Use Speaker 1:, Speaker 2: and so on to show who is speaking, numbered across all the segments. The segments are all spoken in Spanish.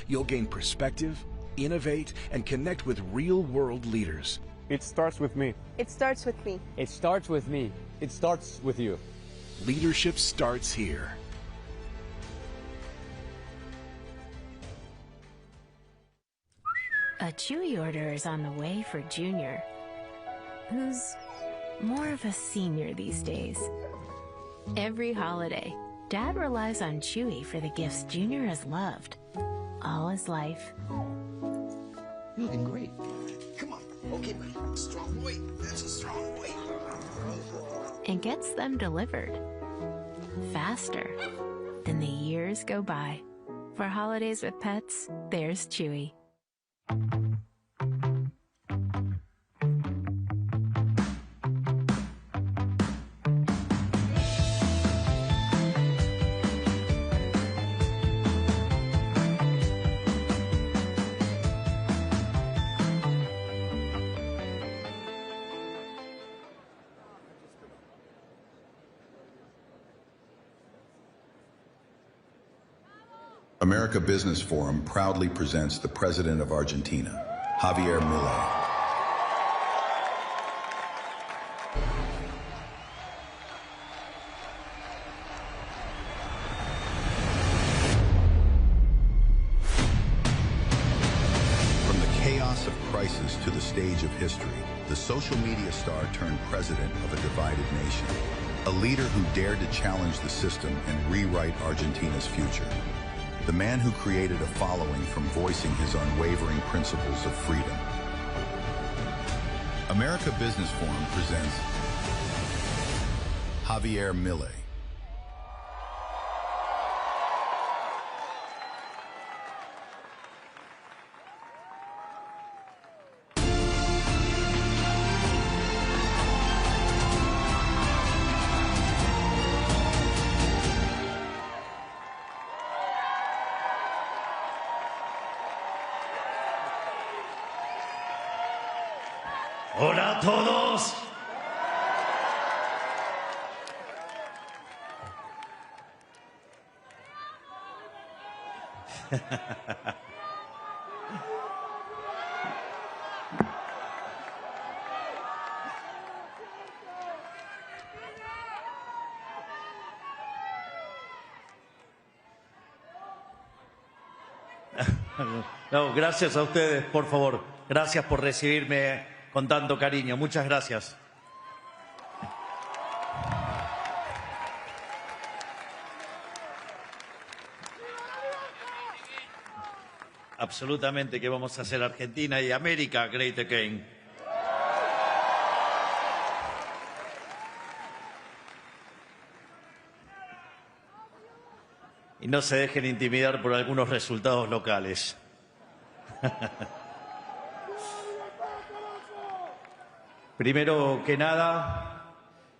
Speaker 1: You'll gain perspective, innovate, and connect with real-world leaders.
Speaker 2: It starts with me.
Speaker 3: It starts with me.
Speaker 4: It starts with me. It starts with you.
Speaker 1: Leadership starts here.
Speaker 5: A Chewy order is on the way for Junior, who's more of a senior these days. Every holiday, Dad relies on Chewy for the gifts Junior has loved all his life.
Speaker 6: You're looking great. Come on. Okay, buddy. Strong boy. That's a strong boy.
Speaker 5: And gets them delivered faster than the years go by. For holidays with pets, there's Chewy.
Speaker 7: America Business Forum proudly presents the President of Argentina, Javier Milei. From the chaos of crisis to the stage of history, the social media star turned president of a divided nation, a leader who dared to challenge the system and rewrite Argentina's future. The man who created a following from voicing his unwavering principles of freedom. America Business Forum presents Javier Milei.
Speaker 8: Hola a todos. No, gracias a ustedes, por favor. Gracias por recibirme con tanto cariño. Muchas gracias. Absolutamente que vamos a hacer Argentina y América great again. Y no se dejen intimidar por algunos resultados locales. Primero que nada,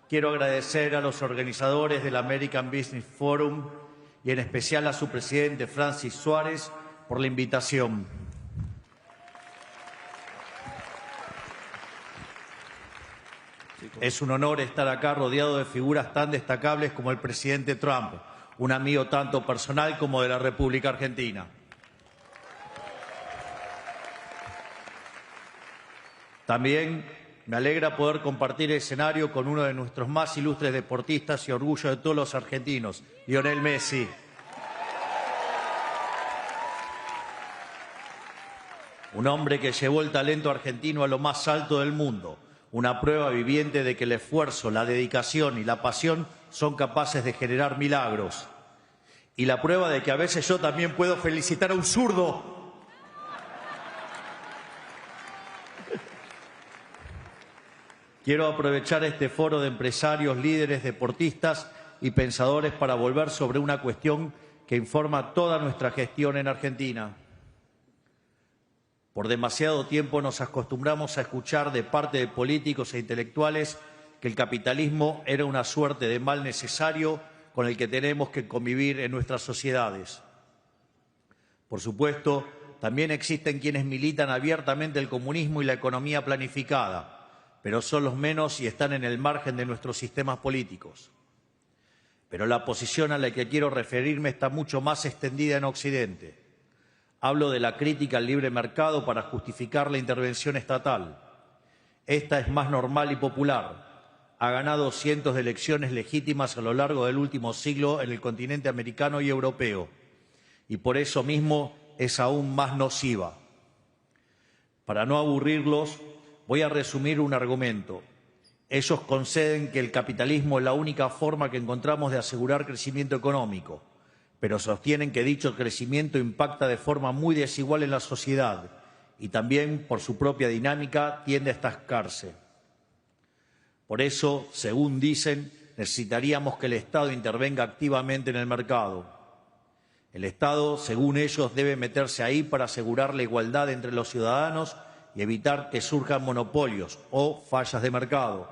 Speaker 8: quiero agradecer a los organizadores del American Business Forum y en especial a su presidente Francis Suárez por la invitación. Es un honor estar acá rodeado de figuras tan destacables como el presidente Trump, un amigo tanto personal como de la República Argentina. También me alegra poder compartir escenario con uno de nuestros más ilustres deportistas y orgullo de todos los argentinos, Lionel Messi. Un hombre que llevó el talento argentino a lo más alto del mundo, una prueba viviente de que el esfuerzo, la dedicación y la pasión son capaces de generar milagros. Y la prueba de que a veces yo también puedo felicitar a un zurdo. Quiero aprovechar este foro de empresarios, líderes, deportistas y pensadores para volver sobre una cuestión que informa toda nuestra gestión en Argentina. Por demasiado tiempo nos acostumbramos a escuchar de parte de políticos e intelectuales que el capitalismo era una suerte de mal necesario con el que tenemos que convivir en nuestras sociedades. Por supuesto, también existen quienes militan abiertamente el comunismo y la economía planificada, pero son los menos y están en el margen de nuestros sistemas políticos. Pero la posición a la que quiero referirme está mucho más extendida en Occidente. Hablo de la crítica al libre mercado para justificar la intervención estatal. Esta es más normal y popular. Ha ganado cientos de elecciones legítimas a lo largo del último siglo en el continente americano y europeo, y por eso mismo es aún más nociva. Para no aburrirlos, voy a resumir un argumento. Ellos conceden que el capitalismo es la única forma que encontramos de asegurar crecimiento económico, pero sostienen que dicho crecimiento impacta de forma muy desigual en la sociedad y también, por su propia dinámica, tiende a estancarse. Por eso, según dicen, necesitaríamos que el Estado intervenga activamente en el mercado. El Estado, según ellos, debe meterse ahí para asegurar la igualdad entre los ciudadanos y evitar que surjan monopolios o fallas de mercado.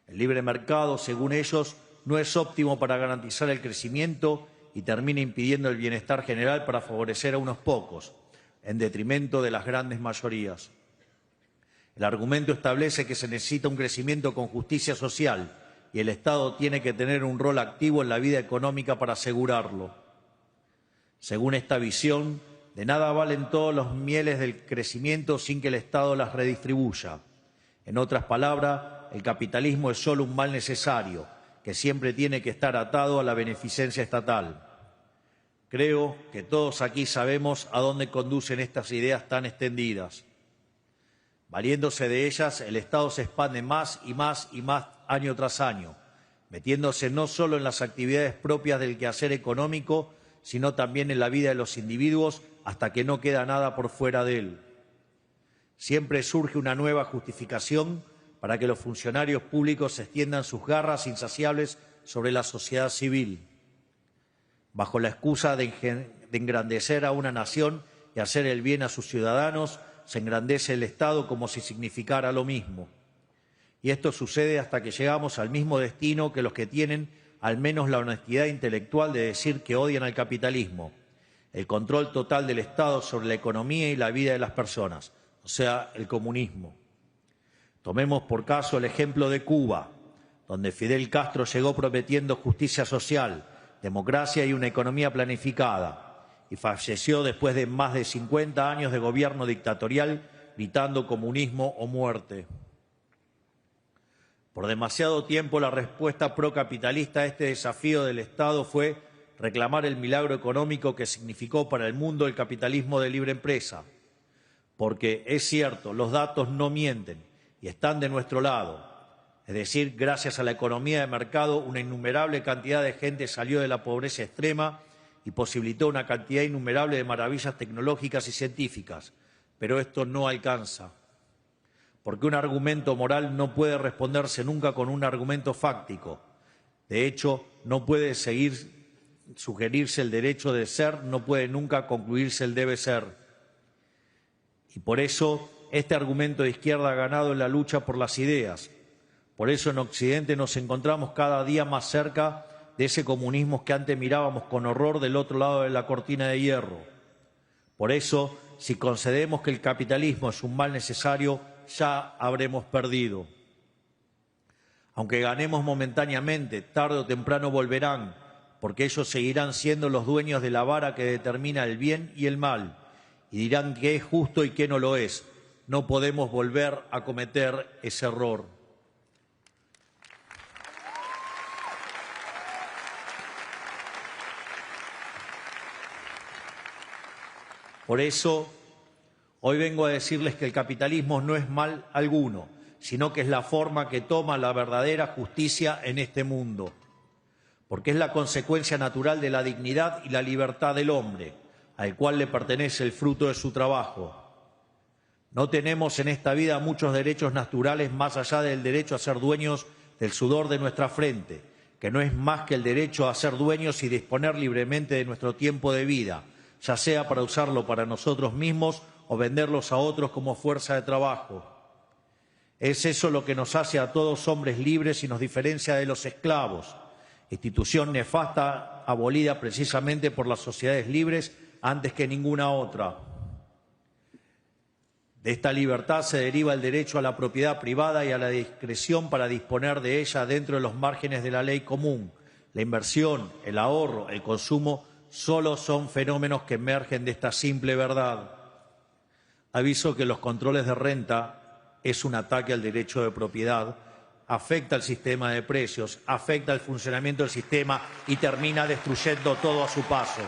Speaker 8: El libre mercado, según ellos, no es óptimo para garantizar el crecimiento y termina impidiendo el bienestar general para favorecer a unos pocos, en detrimento de las grandes mayorías. El argumento establece que se necesita un crecimiento con justicia social y el Estado tiene que tener un rol activo en la vida económica para asegurarlo. Según esta visión, de nada valen todos los mieles del crecimiento sin que el Estado las redistribuya. En otras palabras, el capitalismo es solo un mal necesario, que siempre tiene que estar atado a la beneficencia estatal. Creo que todos aquí sabemos a dónde conducen estas ideas tan extendidas. Valiéndose de ellas, el Estado se expande más y más y más año tras año, metiéndose no solo en las actividades propias del quehacer económico, sino también en la vida de los individuos hasta que no queda nada por fuera de él. Siempre surge una nueva justificación para que los funcionarios públicos extiendan sus garras insaciables sobre la sociedad civil. Bajo la excusa de engrandecer a una nación y hacer el bien a sus ciudadanos, se engrandece el Estado como si significara lo mismo. Y esto sucede hasta que llegamos al mismo destino que los que tienen al menos la honestidad intelectual de decir que odian al capitalismo, el control total del Estado sobre la economía y la vida de las personas, o sea, el comunismo. Tomemos por caso el ejemplo de Cuba, donde Fidel Castro llegó prometiendo justicia social, democracia y una economía planificada, y falleció después de más de 50 años de gobierno dictatorial, gritando comunismo o muerte. Por demasiado tiempo la respuesta procapitalista a este desafío del Estado fue reclamar el milagro económico que significó para el mundo el capitalismo de libre empresa. Porque es cierto, los datos no mienten y están de nuestro lado. Es decir, gracias a la economía de mercado, una innumerable cantidad de gente salió de la pobreza extrema y posibilitó una cantidad innumerable de maravillas tecnológicas y científicas. Pero esto no alcanza. Porque un argumento moral no puede responderse nunca con un argumento fáctico. De hecho, no puede sugerirse el derecho de ser, no puede nunca concluirse el debe ser. Y por eso, este argumento de izquierda ha ganado en la lucha por las ideas. Por eso en Occidente nos encontramos cada día más cerca de ese comunismo que antes mirábamos con horror del otro lado de la cortina de hierro. Por eso, si concedemos que el capitalismo es un mal necesario, ya habremos perdido. Aunque ganemos momentáneamente, tarde o temprano volverán, porque ellos seguirán siendo los dueños de la vara que determina el bien y el mal, y dirán qué es justo y qué no lo es. No podemos volver a cometer ese error. Por eso, hoy vengo a decirles que el capitalismo no es mal alguno, sino que es la forma que toma la verdadera justicia en este mundo, porque es la consecuencia natural de la dignidad y la libertad del hombre, al cual le pertenece el fruto de su trabajo. No tenemos en esta vida muchos derechos naturales más allá del derecho a ser dueños del sudor de nuestra frente, que no es más que el derecho a ser dueños y disponer libremente de nuestro tiempo de vida, ya sea para usarlo para nosotros mismos o venderlos a otros como fuerza de trabajo. Es eso lo que nos hace a todos hombres libres y nos diferencia de los esclavos, institución nefasta abolida precisamente por las sociedades libres antes que ninguna otra. De esta libertad se deriva el derecho a la propiedad privada y a la discreción para disponer de ella dentro de los márgenes de la ley común. La inversión, el ahorro, el consumo solo son fenómenos que emergen de esta simple verdad. Aviso que los controles de renta es un ataque al derecho de propiedad, afecta al sistema de precios, afecta al funcionamiento del sistema y termina destruyendo todo a su paso.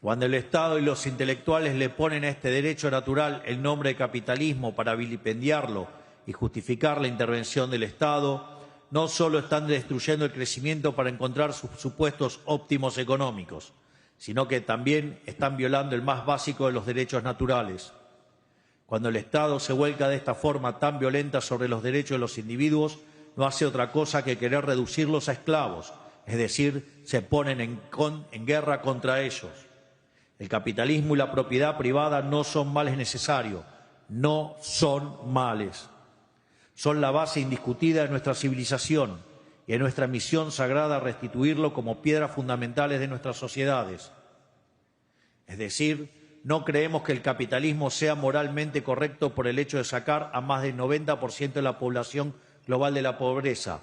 Speaker 8: Cuando el Estado y los intelectuales le ponen a este derecho natural el nombre de capitalismo para vilipendiarlo y justificar la intervención del Estado, no solo están destruyendo el crecimiento para encontrar sus supuestos óptimos económicos, sino que también están violando el más básico de los derechos naturales. Cuando el Estado se vuelca de esta forma tan violenta sobre los derechos de los individuos, no hace otra cosa que querer reducirlos a esclavos, es decir, se ponen en guerra contra ellos. El capitalismo y la propiedad privada no son males necesarios, no son males. Son la base indiscutida de nuestra civilización y de nuestra misión sagrada restituirlo como piedras fundamentales de nuestras sociedades. Es decir, no creemos que el capitalismo sea moralmente correcto por el hecho de sacar a más del 90% de la población global de la pobreza,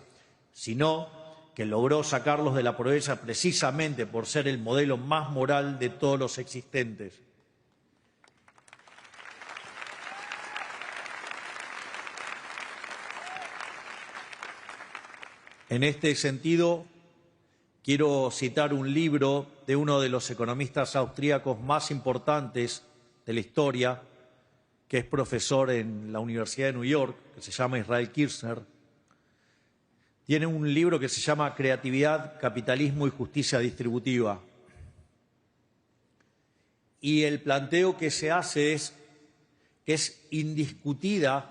Speaker 8: sino que logró sacarlos de la pobreza precisamente por ser el modelo más moral de todos los existentes. En este sentido, quiero citar un libro de uno de los economistas austríacos más importantes de la historia, que es profesor en la Universidad de New York, que se llama Israel Kirzner. Tiene un libro que se llama Creatividad, Capitalismo y Justicia Distributiva. Y el planteo que se hace es que es indiscutida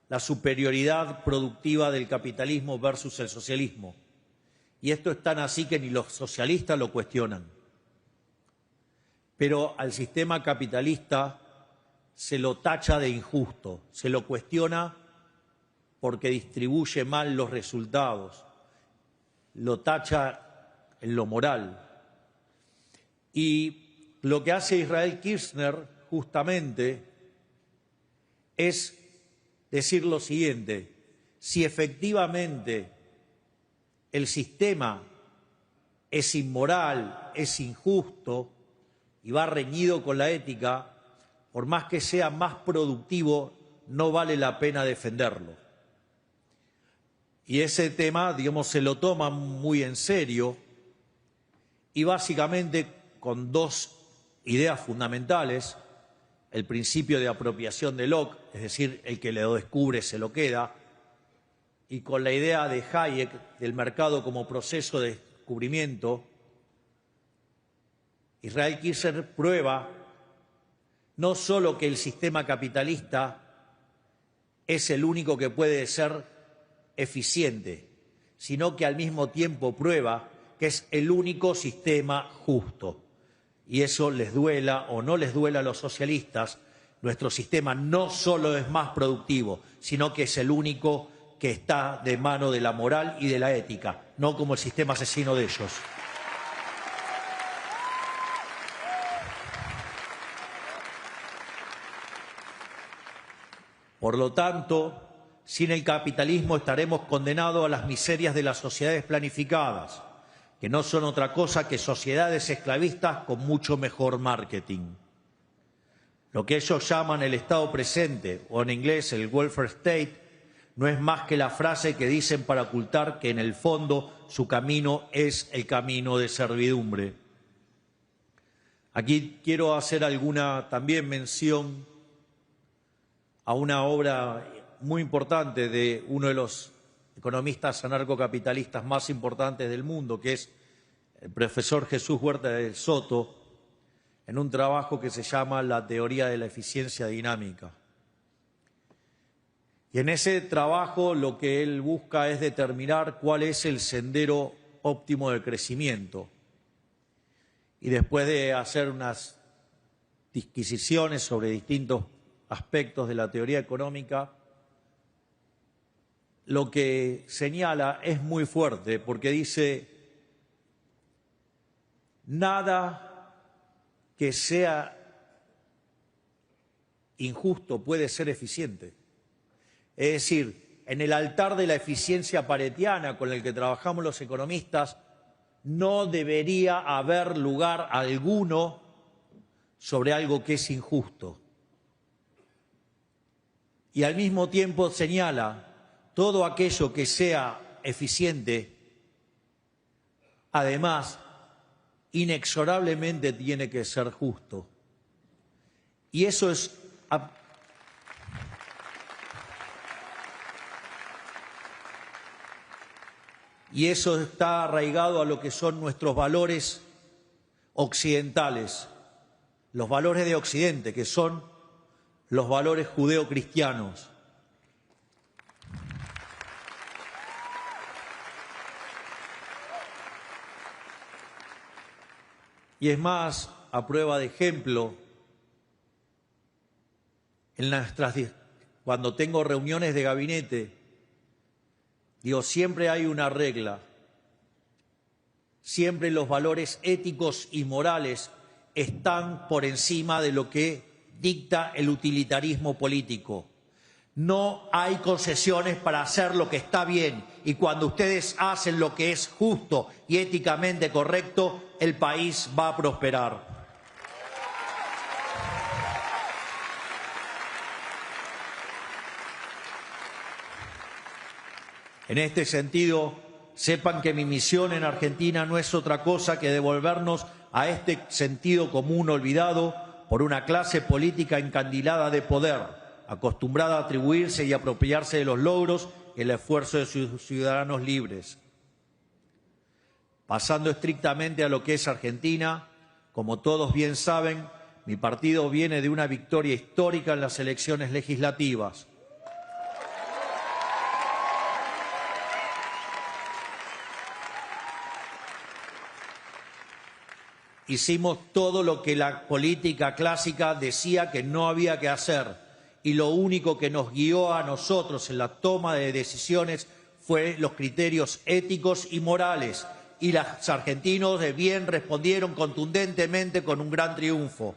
Speaker 8: la superioridad productiva del capitalismo versus el socialismo. Y esto es tan así que ni los socialistas lo cuestionan. Pero al sistema capitalista se lo tacha de injusto, se lo cuestiona porque distribuye mal los resultados, lo tacha en lo moral. Y lo que hace Israel Kirzner justamente es decir lo siguiente: si efectivamente el sistema es inmoral, es injusto y va reñido con la ética, por más que sea más productivo, no vale la pena defenderlo. Y ese tema, digamos, se lo toma muy en serio y básicamente con dos ideas fundamentales: el principio de apropiación de Locke, es decir, el que lo descubre se lo queda, y con la idea de Hayek del mercado como proceso de descubrimiento. Israel Kirzner prueba no solo que el sistema capitalista es el único que puede ser eficiente, sino que al mismo tiempo prueba que es el único sistema justo. Y eso les duela o no les duela a los socialistas, nuestro sistema no solo es más productivo, sino que es el único que está de mano de la moral y de la ética, no como el sistema asesino de ellos. Por lo tanto, sin el capitalismo estaremos condenados a las miserias de las sociedades planificadas, que no son otra cosa que sociedades esclavistas con mucho mejor marketing. Lo que ellos llaman el Estado presente, o en inglés el welfare state, no es más que la frase que dicen para ocultar que en el fondo su camino es el camino de servidumbre. Aquí quiero hacer alguna también mención a una obra muy importante de uno de los economistas anarcocapitalistas más importantes del mundo, que es el profesor Jesús Huerta de Soto, en un trabajo que se llama La teoría de la eficiencia dinámica. Y en ese trabajo lo que él busca es determinar cuál es el sendero óptimo de crecimiento. Y después de hacer unas disquisiciones sobre distintos aspectos de la teoría económica, lo que señala es muy fuerte, porque dice: nada que sea injusto puede ser eficiente. Es decir, en el altar de la eficiencia paretiana con el que trabajamos los economistas, no debería haber lugar alguno sobre algo que es injusto. Y al mismo tiempo señala todo aquello que sea eficiente, además, inexorablemente tiene que ser justo. Y eso es está arraigado a lo que son nuestros valores occidentales, los valores de Occidente, que son los valores judeocristianos. Y es más, a prueba de ejemplo, cuando tengo reuniones de gabinete, digo, siempre hay una regla, siempre los valores éticos y morales están por encima de lo que dicta el utilitarismo político. No hay concesiones para hacer lo que está bien, y cuando ustedes hacen lo que es justo y éticamente correcto, el país va a prosperar. En este sentido, sepan que mi misión en Argentina no es otra cosa que devolvernos a este sentido común olvidado por una clase política encandilada de poder, acostumbrada a atribuirse y apropiarse de los logros y el esfuerzo de sus ciudadanos libres. Pasando estrictamente a lo que es Argentina, como todos bien saben, mi partido viene de una victoria histórica en las elecciones legislativas. Hicimos todo lo que la política clásica decía que no había que hacer, y lo único que nos guió a nosotros en la toma de decisiones fue los criterios éticos y morales, y los argentinos de bien respondieron contundentemente con un gran triunfo.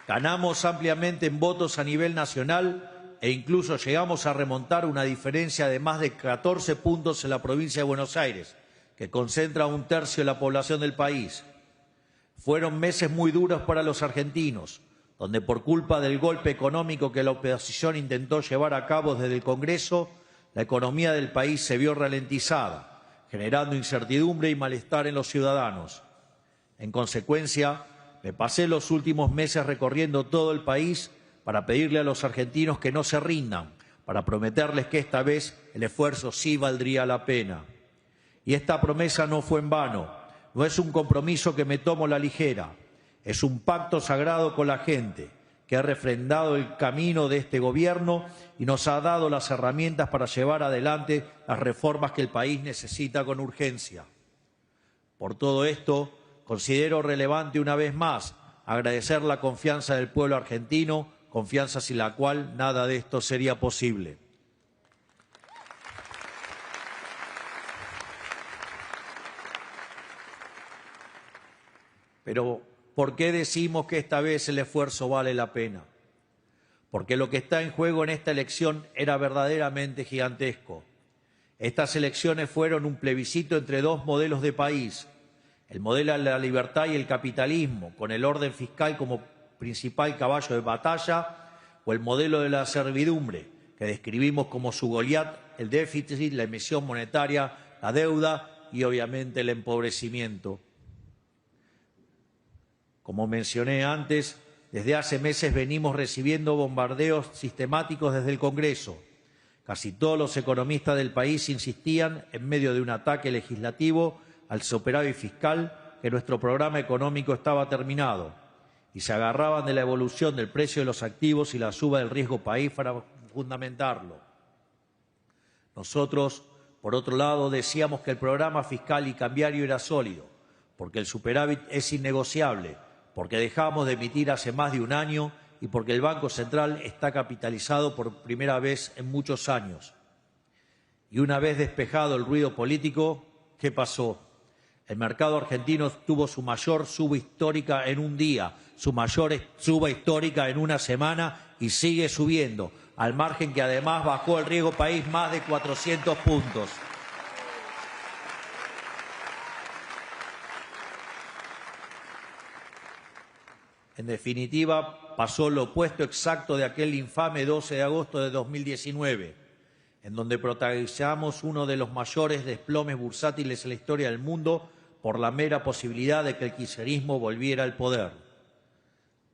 Speaker 8: Ganamos ampliamente en votos a nivel nacional e incluso llegamos a remontar una diferencia de más de 14 puntos en la provincia de Buenos Aires, que concentra 1/3 de la población del país. Fueron meses muy duros para los argentinos, donde por culpa del golpe económico que la oposición intentó llevar a cabo desde el Congreso, la economía del país se vio ralentizada, generando incertidumbre y malestar en los ciudadanos. En consecuencia, me pasé los últimos meses recorriendo todo el país para pedirle a los argentinos que no se rindan, para prometerles que esta vez el esfuerzo sí valdría la pena. Y esta promesa no fue en vano, no es un compromiso que me tomo a la ligera, es un pacto sagrado con la gente, que ha refrendado el camino de este gobierno y nos ha dado las herramientas para llevar adelante las reformas que el país necesita con urgencia. Por todo esto, considero relevante una vez más agradecer la confianza del pueblo argentino, confianza sin la cual nada de esto sería posible. Pero, ¿por qué decimos que esta vez el esfuerzo vale la pena? Porque lo que está en juego en esta elección era verdaderamente gigantesco. Estas elecciones fueron un plebiscito entre dos modelos de país, el modelo de la libertad y el capitalismo, con el orden fiscal como principal caballo de batalla, o el modelo de la servidumbre, que describimos como su Goliat, el déficit, la emisión monetaria, la deuda y obviamente el empobrecimiento. Como mencioné antes, desde hace meses venimos recibiendo bombardeos sistemáticos desde el Congreso. Casi todos los economistas del país insistían, en medio de un ataque legislativo al superávit fiscal, que nuestro programa económico estaba terminado, y se agarraban de la evolución del precio de los activos y la suba del riesgo país para fundamentarlo. Nosotros, por otro lado, decíamos que el programa fiscal y cambiario era sólido, porque el superávit es innegociable, porque dejamos de emitir hace más de un año y porque el Banco Central está capitalizado por primera vez en muchos años. Y una vez despejado el ruido político, ¿qué pasó? El mercado argentino tuvo su mayor suba histórica en un día, su mayor suba histórica en una semana y sigue subiendo, al margen que además bajó el riesgo país más de 400 puntos. En definitiva, pasó lo opuesto exacto de aquel infame 12 de agosto de 2019, en donde protagonizamos uno de los mayores desplomes bursátiles en la historia del mundo por la mera posibilidad de que el kirchnerismo volviera al poder.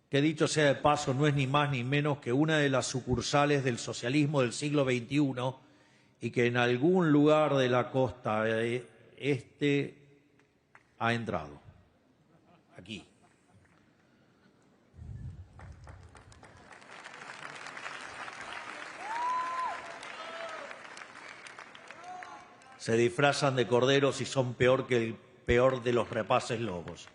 Speaker 8: Que dicho sea de paso, no es ni más ni menos que una de las sucursales del socialismo del siglo XXI y que en algún lugar de la costa este ha entrado. Aquí. Se disfrazan de corderos y son peor que el peor de los rapaces lobos.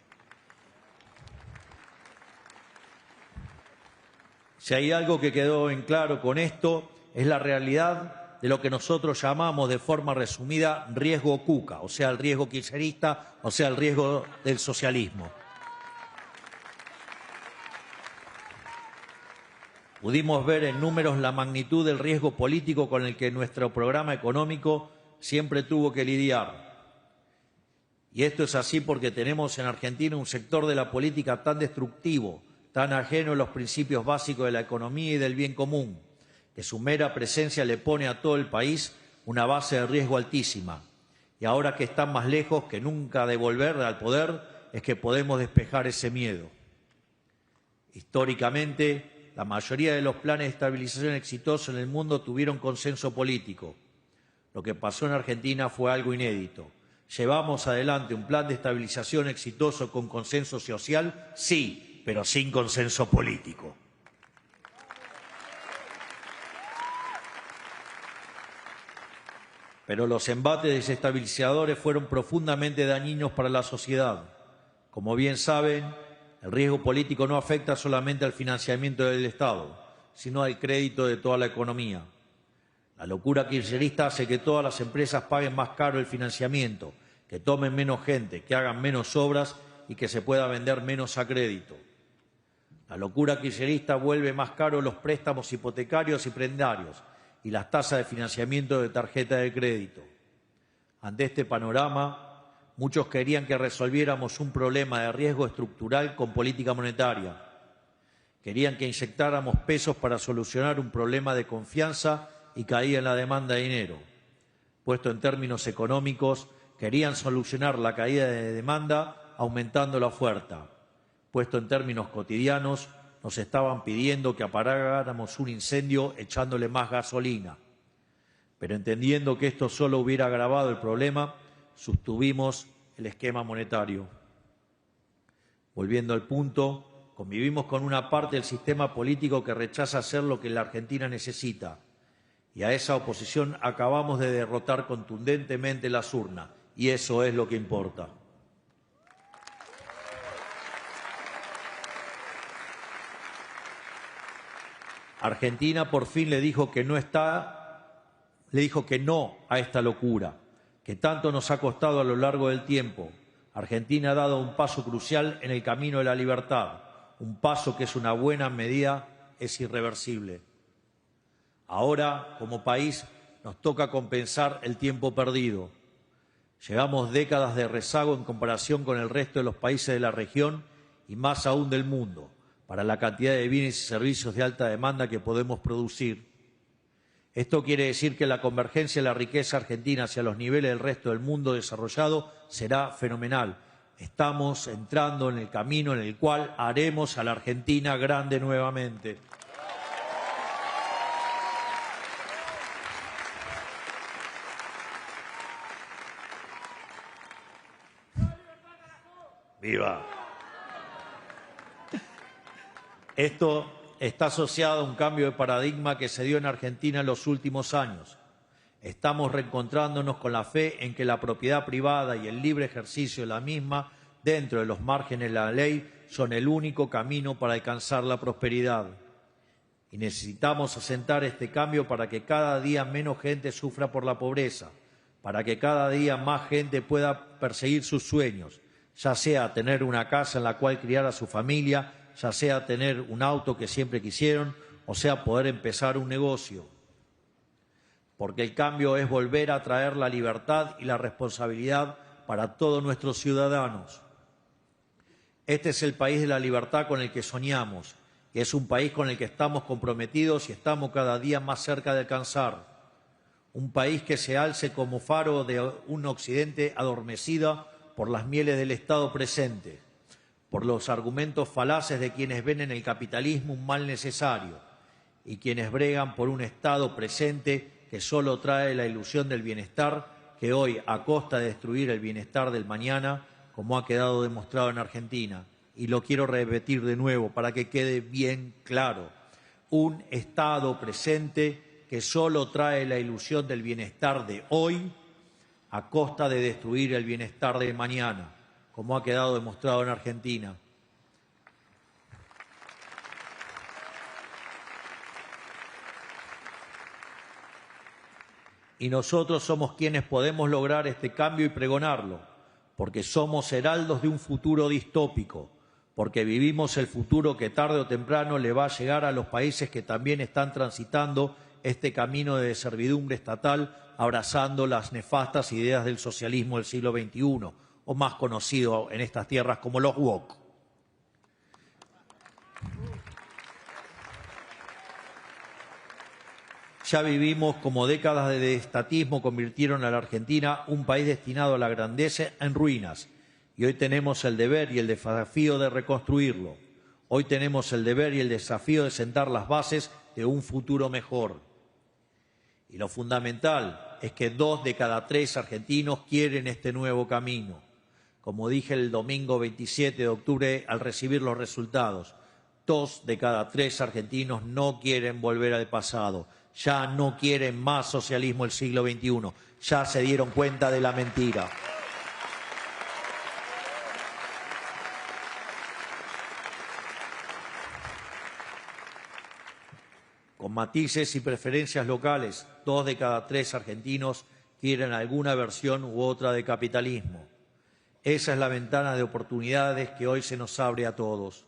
Speaker 8: Si hay algo que quedó en claro con esto, es la realidad de lo que nosotros llamamos de forma resumida riesgo Cuca, o sea, el riesgo kirchnerista, o sea, el riesgo del socialismo. Pudimos ver en números la magnitud del riesgo político con el que nuestro programa económico siempre tuvo que lidiar. Y esto es así porque tenemos en Argentina un sector de la política tan destructivo, tan ajeno a los principios básicos de la economía y del bien común, que su mera presencia le pone a todo el país una base de riesgo altísima. Y ahora que están más lejos que nunca de volver al poder, es que podemos despejar ese miedo. Históricamente, la mayoría de los planes de estabilización exitosos en el mundo tuvieron consenso político. Lo que pasó en Argentina fue algo inédito. ¿Llevamos adelante un plan de estabilización exitoso con consenso social? Sí, pero sin consenso político. Pero los embates desestabilizadores fueron profundamente dañinos para la sociedad. Como bien saben, el riesgo político no afecta solamente al financiamiento del Estado, sino al crédito de toda la economía. La locura kirchnerista hace que todas las empresas paguen más caro el financiamiento, que tomen menos gente, que hagan menos obras y que se pueda vender menos a crédito. La locura kirchnerista vuelve más caro los préstamos hipotecarios y prendarios y las tasas de financiamiento de tarjeta de crédito. Ante este panorama, muchos querían que resolviéramos un problema de riesgo estructural con política monetaria. Querían que inyectáramos pesos para solucionar un problema de confianza y caía en la demanda de dinero. Puesto en términos económicos, querían solucionar la caída de demanda aumentando la oferta. Puesto en términos cotidianos, nos estaban pidiendo que apagáramos un incendio echándole más gasolina. Pero entendiendo que esto solo hubiera agravado el problema, sostuvimos el esquema monetario. Volviendo al punto, convivimos con una parte del sistema político que rechaza hacer lo que la Argentina necesita. Y a esa oposición acabamos de derrotar contundentemente las urnas. Y eso es lo que importa. Argentina por fin le dijo que no a esta locura, que tanto nos ha costado a lo largo del tiempo. Argentina ha dado un paso crucial en el camino de la libertad, un paso que es una buena medida, es irreversible. Ahora, como país, nos toca compensar el tiempo perdido. Llevamos décadas de rezago en comparación con el resto de los países de la región y más aún del mundo, para la cantidad de bienes y servicios de alta demanda que podemos producir. Esto quiere decir que la convergencia de la riqueza argentina hacia los niveles del resto del mundo desarrollado será fenomenal. Estamos entrando en el camino en el cual haremos a la Argentina grande nuevamente. ¡Viva! Esto está asociado a un cambio de paradigma que se dio en Argentina en los últimos años. Estamos reencontrándonos con la fe en que la propiedad privada y el libre ejercicio de la misma, dentro de los márgenes de la ley, son el único camino para alcanzar la prosperidad. Y necesitamos asentar este cambio para que cada día menos gente sufra por la pobreza, para que cada día más gente pueda perseguir sus sueños, ya sea tener una casa en la cual criar a su familia, ya sea tener un auto que siempre quisieron, o sea poder empezar un negocio. Porque el cambio es volver a traer la libertad y la responsabilidad para todos nuestros ciudadanos. Este es el país de la libertad con el que soñamos, y es un país con el que estamos comprometidos y estamos cada día más cerca de alcanzar. Un país que se alce como faro de un occidente adormecido por las mieles del Estado presente, por los argumentos falaces de quienes ven en el capitalismo un mal necesario y quienes bregan por un Estado presente que solo trae la ilusión del bienestar, que hoy, a costa de destruir el bienestar del mañana, como ha quedado demostrado en Argentina. Y lo quiero repetir de nuevo para que quede bien claro. Un Estado presente que solo trae la ilusión del bienestar de hoy a costa de destruir el bienestar de mañana, como ha quedado demostrado en Argentina. Y nosotros somos quienes podemos lograr este cambio y pregonarlo, porque somos heraldos de un futuro distópico, porque vivimos el futuro que tarde o temprano le va a llegar a los países que también están transitando este camino de servidumbre estatal, abrazando las nefastas ideas del socialismo del siglo XXI, o más conocido en estas tierras como los woke. Ya vivimos como décadas de estatismo convirtieron a la Argentina, un país destinado a la grandeza, en ruinas. Y hoy tenemos el deber y el desafío de reconstruirlo. Hoy tenemos el deber y el desafío de sentar las bases de un futuro mejor. Y lo fundamental es que 2 de cada 3 argentinos quieren este nuevo camino. Como dije el domingo 27 de octubre al recibir los resultados, 2 de cada 3 argentinos no quieren volver al pasado. Ya no quieren más socialismo del siglo XXI. Ya se dieron cuenta de la mentira. Con matices y preferencias locales, 2 de cada 3 argentinos quieren alguna versión u otra de capitalismo. Esa es la ventana de oportunidades que hoy se nos abre a todos.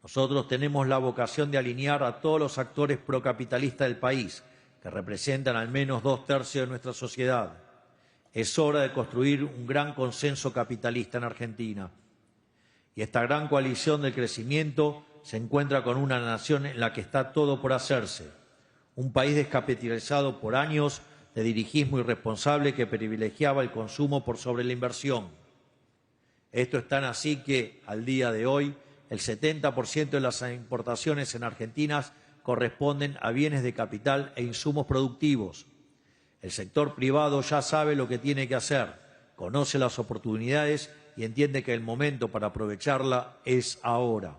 Speaker 8: Nosotros tenemos la vocación de alinear a todos los actores procapitalistas del país, que representan al menos 2/3 de nuestra sociedad. Es hora de construir un gran consenso capitalista en Argentina. Y esta gran coalición del crecimiento se encuentra con una nación en la que está todo por hacerse. Un país descapitalizado por años de dirigismo irresponsable que privilegiaba el consumo por sobre la inversión. Esto es tan así que, al día de hoy, el 70% de las importaciones en Argentina corresponden a bienes de capital e insumos productivos. El sector privado ya sabe lo que tiene que hacer, conoce las oportunidades y entiende que el momento para aprovecharla es ahora.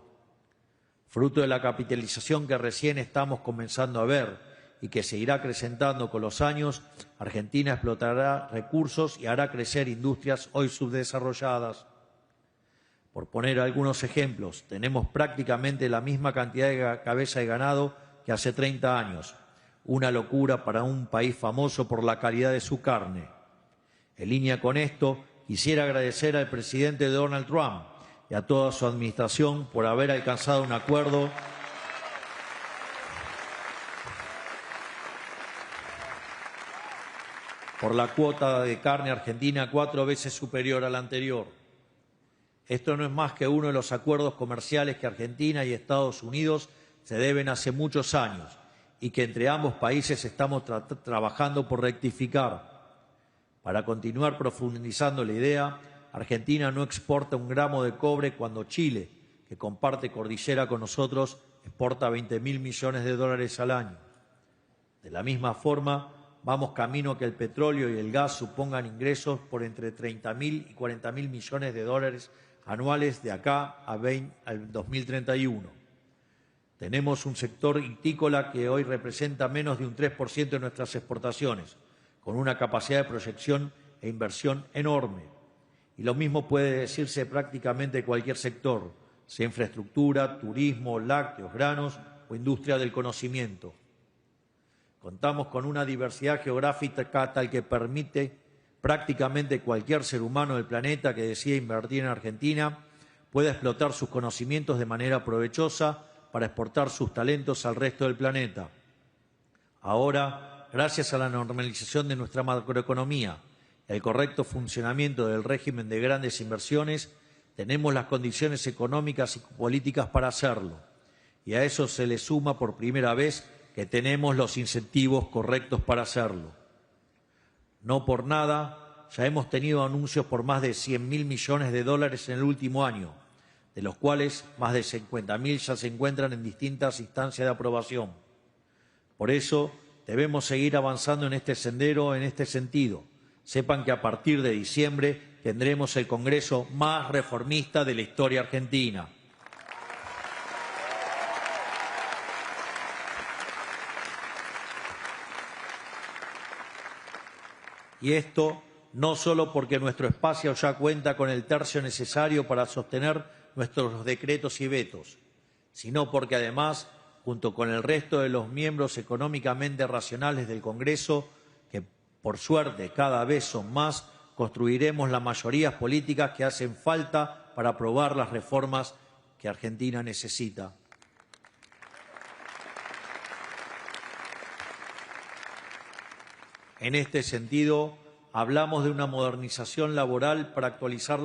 Speaker 8: Fruto de la capitalización que recién estamos comenzando a ver y que seguirá acrecentando con los años, Argentina explotará recursos y hará crecer industrias hoy subdesarrolladas. Por poner algunos ejemplos, tenemos prácticamente la misma cantidad de cabeza de ganado que hace 30 años, una locura para un país famoso por la calidad de su carne. En línea con esto, quisiera agradecer al presidente Donald Trump y a toda su administración por haber alcanzado un acuerdo por la cuota de carne argentina 4 veces superior a la anterior. Esto no es más que uno de los acuerdos comerciales que Argentina y Estados Unidos se deben hace muchos años y que entre ambos países estamos trabajando por rectificar. Para continuar profundizando la idea, Argentina no exporta un gramo de cobre cuando Chile, que comparte cordillera con nosotros, exporta 20.000 millones de dólares al año. De la misma forma, vamos camino a que el petróleo y el gas supongan ingresos por entre 30.000 y 40.000 millones de dólares anuales de acá al 2031. Tenemos un sector hortícola que hoy representa menos de un 3% de nuestras exportaciones, con una capacidad de proyección e inversión enorme. Y lo mismo puede decirse prácticamente de cualquier sector, sea infraestructura, turismo, lácteos, granos o industria del conocimiento. Contamos con una diversidad geográfica tal que permite prácticamente cualquier ser humano del planeta que decida invertir en Argentina pueda explotar sus conocimientos de manera provechosa para exportar sus talentos al resto del planeta. Ahora, gracias a la normalización de nuestra macroeconomía y al correcto funcionamiento del régimen de grandes inversiones, tenemos las condiciones económicas y políticas para hacerlo. Y a eso se le suma por primera vez que tenemos los incentivos correctos para hacerlo. No por nada, ya hemos tenido anuncios por más de 100.000 millones de dólares en el último año, de los cuales más de 50.000 ya se encuentran en distintas instancias de aprobación. Por eso, debemos seguir avanzando en este sendero, en este sentido. Sepan que a partir de diciembre tendremos el Congreso más reformista de la historia argentina. Y esto no solo porque nuestro espacio ya cuenta con el tercio necesario para sostener nuestros decretos y vetos, sino porque además, junto con el resto de los miembros económicamente racionales del Congreso, que por suerte cada vez son más, construiremos las mayorías políticas que hacen falta para aprobar las reformas que Argentina necesita. En este sentido, hablamos de una modernización laboral para actualizar